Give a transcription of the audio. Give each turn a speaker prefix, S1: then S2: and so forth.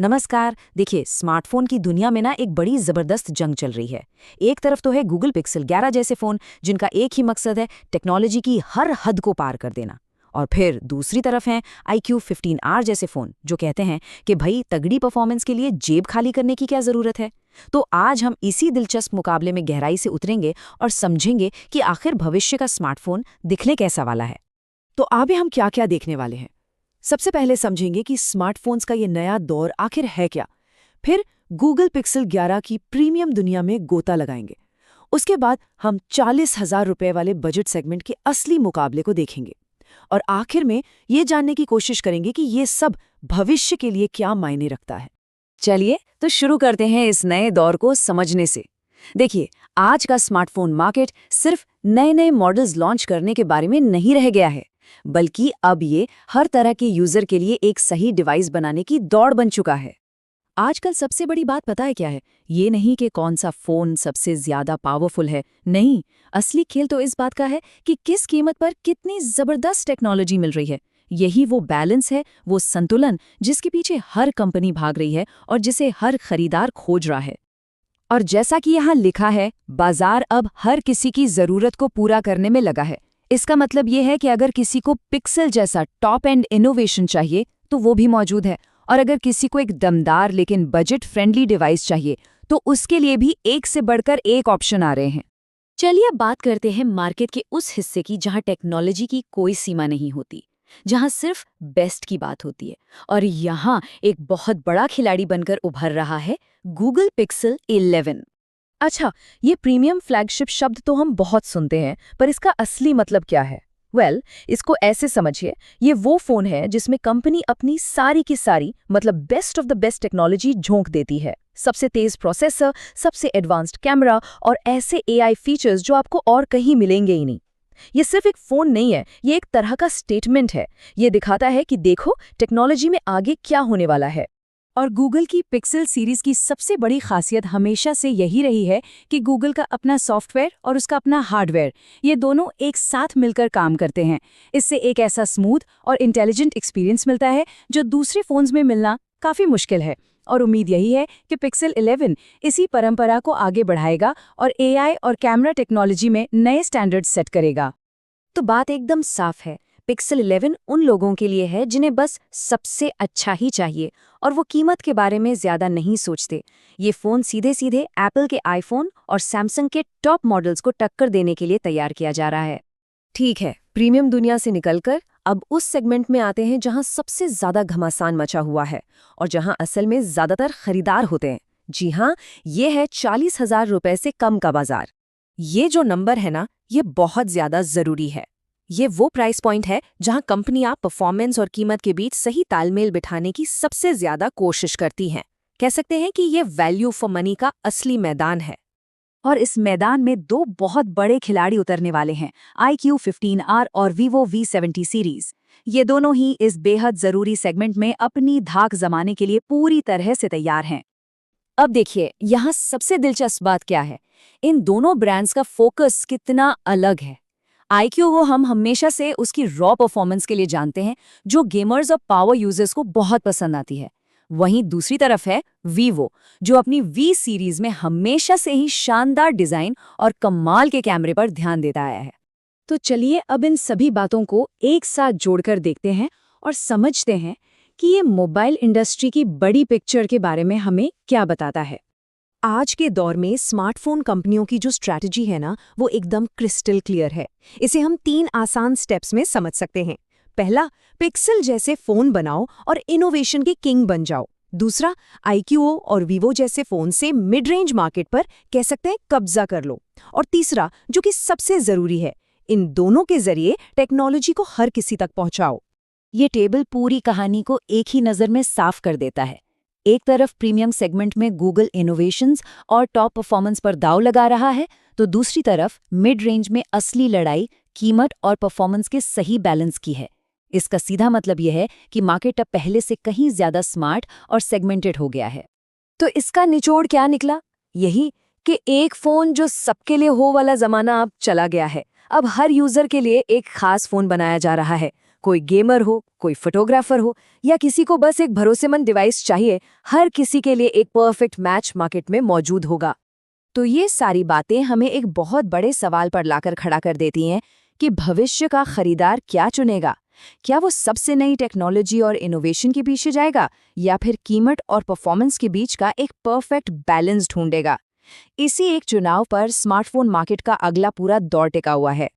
S1: नमस्कार। देखिए, स्मार्टफोन की दुनिया में ना एक बड़ी जबरदस्त जंग चल रही है। एक तरफ तो है गूगल पिक्सल 11 जैसे फोन, जिनका एक ही मकसद है टेक्नोलॉजी की हर हद को पार कर देना। और फिर दूसरी तरफ हैं iQOO 15R जैसे फोन, जो कहते हैं कि भाई तगड़ी परफॉर्मेंस के लिए जेब खाली करने की क्या जरूरत है। तो आज हम इसी दिलचस्प मुकाबले में गहराई से उतरेंगे और समझेंगे कि आखिर भविष्य का स्मार्टफोन दिखने कैसा वाला है।
S2: तो आगे हम क्या क्या देखने वाले हैं। सबसे पहले समझेंगे कि स्मार्टफोन्स का ये नया दौर आखिर है क्या। फिर गूगल पिक्सल 11 की प्रीमियम दुनिया में गोता लगाएंगे। उसके बाद हम 40,000 रुपए वाले बजट सेगमेंट के असली मुकाबले को देखेंगे। और आखिर में ये जानने की कोशिश करेंगे कि ये सब भविष्य के लिए क्या मायने रखता है।
S1: चलिए तो शुरू करते हैं इस नए दौर को समझने से। देखिए, आज का स्मार्टफोन मार्केट सिर्फ नए नए मॉडल्स लॉन्च करने के बारे में नहीं रह गया है, बल्कि अब ये हर तरह के यूजर के लिए एक सही डिवाइस बनाने की दौड़ बन चुका है।
S2: आजकल सबसे बड़ी बात पता है क्या है? ये नहीं कि कौन सा फोन सबसे ज्यादा पावरफुल है, नहीं। असली खेल तो इस बात का है कि किस कीमत पर कितनी जबरदस्त टेक्नोलॉजी मिल रही है। यही वो बैलेंस है, वो संतुलन जिसके पीछे हर कंपनी भाग रही है और जिसे हर खरीदार खोज रहा है।
S1: और जैसा कि यहाँ लिखा है, बाजार अब हर किसी की जरूरत को पूरा करने में लगा है। इसका मतलब ये है कि अगर किसी को पिक्सल जैसा टॉप एंड इनोवेशन चाहिए तो वो भी मौजूद है, और अगर किसी को एक दमदार लेकिन बजट फ्रेंडली डिवाइस चाहिए तो उसके लिए भी एक से बढ़कर एक ऑप्शन आ रहे हैं।
S2: चलिए अब बात करते हैं मार्केट के उस हिस्से की जहां टेक्नोलॉजी की कोई सीमा नहीं होती, जहां सिर्फ बेस्ट की बात होती है। और यहां एक बहुत बड़ा खिलाड़ी बनकर उभर रहा है गूगल पिक्सल 11।
S1: अच्छा, ये प्रीमियम फ्लैगशिप शब्द तो हम बहुत सुनते हैं, पर इसका असली मतलब क्या है? इसको ऐसे समझिए, ये वो फोन है जिसमें कंपनी अपनी सारी की सारी मतलब best of the best technology झोंक देती है। सबसे तेज प्रोसेसर, सबसे एडवांस्ड कैमरा और ऐसे एआई फीचर्स जो आपको और कहीं मिलेंगे ही नहीं। ये सिर्फ एक फोन नहीं है, ये एक तरह का स्टेटमेंट है। ये दिखाता है कि देखो टेक्नोलॉजी में आगे क्या होने वाला है।
S2: और गूगल की पिक्सल सीरीज की सबसे बड़ी खासियत हमेशा से यही रही है कि गूगल का अपना सॉफ्टवेयर और उसका अपना हार्डवेयर, ये दोनों एक साथ मिलकर काम करते हैं। इससे एक ऐसा स्मूथ और इंटेलिजेंट एक्सपीरियंस मिलता है जो दूसरे फोन्स में मिलना काफ़ी मुश्किल है। और उम्मीद यही है कि पिक्सल 11 इसी परंपरा को आगे बढ़ाएगा और एआई और कैमरा टेक्नोलॉजी में नए स्टैंडर्ड्स सेट करेगा।
S1: तो बात एकदम साफ है, पिक्सल 11 उन लोगों के लिए है जिन्हें बस सबसे अच्छा ही चाहिए और वो कीमत के बारे में ज्यादा नहीं सोचते। ये फोन सीधे सीधे एप्पल के आईफोन और सैमसंग के टॉप मॉडल्स को टक्कर देने के लिए तैयार किया जा रहा है।
S2: ठीक है, प्रीमियम दुनिया से निकलकर अब उस सेगमेंट में आते हैं जहां सबसे ज्यादा घमासान मचा हुआ है और जहां असल में ज्यादातर खरीदार होते हैं। जी हाँ, ये है 40,000 रुपए से कम का बाजार। ये जो नंबर है ना, ये बहुत ज्यादा जरूरी है। ये वो प्राइस पॉइंट है जहां कंपनियां परफॉर्मेंस और कीमत के बीच सही तालमेल बिठाने की सबसे ज्यादा कोशिश करती हैं। कह सकते हैं कि ये वैल्यू फॉर मनी का असली मैदान है।
S1: और इस मैदान में दो बहुत बड़े खिलाड़ी उतरने वाले हैं, iQOO 15R और Vivo V70 सीरीज। ये दोनों ही इस बेहद जरूरी सेगमेंट में अपनी धाक जमाने के लिए पूरी तरह से तैयार हैं। अब देखिए, यहाँ सबसे दिलचस्प बात क्या है, इन दोनों ब्रांड्स का फोकस कितना अलग है। iQOO को हम हमेशा से उसकी रॉ परफॉर्मेंस के लिए जानते हैं, जो गेमर्स और पावर यूजर्स को बहुत पसंद आती है। वहीं दूसरी तरफ है Vivo, जो अपनी V सीरीज में हमेशा से ही शानदार डिजाइन और कमाल के कैमरे पर ध्यान देता आया है।
S2: तो चलिए अब इन सभी बातों को एक साथ जोड़कर देखते हैं और समझते हैं कि ये मोबाइल इंडस्ट्री की बड़ी पिक्चर के बारे में हमें क्या बताता है। आज के दौर में स्मार्टफोन कंपनियों की जो स्ट्रैटेजी है ना, वो एकदम क्रिस्टल क्लियर है। इसे हम 3 आसान स्टेप्स में समझ सकते हैं। पहला, पिक्सल जैसे फोन बनाओ और इनोवेशन के किंग बन जाओ। दूसरा, iQOO और Vivo जैसे फोन से मिड रेंज मार्केट पर कह सकते हैं कब्जा कर लो। और तीसरा, जो कि सबसे जरूरी है, इन दोनों के जरिए टेक्नोलॉजी को हर किसी तक पहुंचाओ।
S1: ये टेबल पूरी कहानी को एक ही नज़र में साफ कर देता है। एक तरफ प्रीमियम सेगमेंट में गूगल इनोवेशंस और टॉप परफॉर्मेंस पर दांव लगा रहा है, तो दूसरी तरफ मिड रेंज में असली लड़ाई कीमत और परफॉर्मेंस के सही बैलेंस की है। इसका सीधा मतलब यह है कि मार्केट अब पहले से कहीं ज्यादा स्मार्ट और सेगमेंटेड हो गया है।
S2: तो इसका निचोड़ क्या निकला? यही कि एक फोन जो सबके लिए हो वाला जमाना अब चला गया है। अब हर यूजर के लिए एक खास फोन बनाया जा रहा है। कोई गेमर हो, कोई फोटोग्राफर हो या किसी को बस एक भरोसेमंद डिवाइस चाहिए, हर किसी के लिए एक परफेक्ट मैच मार्केट में मौजूद होगा। तो ये सारी बातें हमें एक बहुत बड़े सवाल पर लाकर खड़ा कर देती हैं कि भविष्य का खरीदार क्या चुनेगा। क्या वो सबसे नई टेक्नोलॉजी और इनोवेशन के पीछे जाएगा या फिर कीमत और परफॉर्मेंस के बीच का एक परफेक्ट बैलेंस ढूंढेगा? इसी एक चुनाव पर स्मार्टफोन मार्केट का अगला पूरा दौर टिका हुआ है।